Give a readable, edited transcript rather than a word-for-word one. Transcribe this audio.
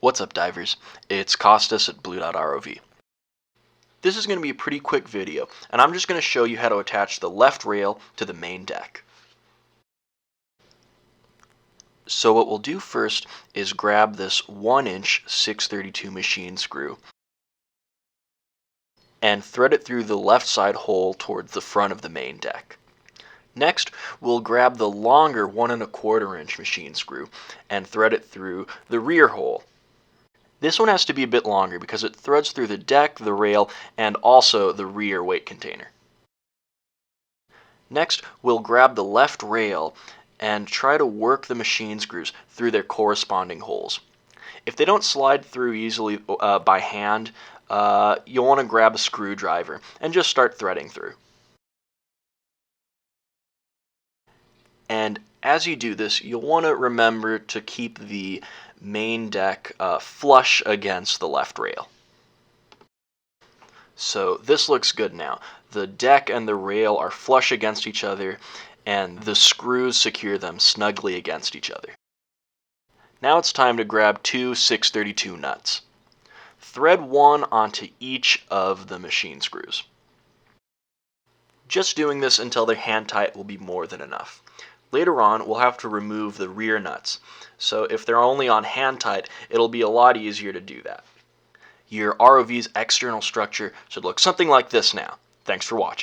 What's up, divers? It's Costas at Blue.ROV. This is going to be a pretty quick video, and I'm just going to show you how to attach the left rail to the main deck. So what we'll do first is grab this 1-inch 632 machine screw and thread it through the left side hole towards the front of the main deck. Next, we'll grab the longer 1 1/4 inch machine screw and thread it through the rear hole. This one has to be a bit longer because it threads through the deck, the rail, and also the rear weight container. Next, we'll grab the left rail and try to work the machine screws through their corresponding holes. If they don't slide through easily by hand, you'll want to grab a screwdriver and just start threading through. And as you do this, you'll want to remember to keep the main deck flush against the left rail. So this looks good now. The deck and the rail are flush against each other, and the screws secure them snugly against each other. Now it's time to grab two 632 nuts. Thread one onto each of the machine screws. Just doing this until they're hand tight will be more than enough. Later on, we'll have to remove the rear nuts, so if they're only on hand tight, it'll be a lot easier to do that. Your ROV's external structure should look something like this now. Thanks for watching.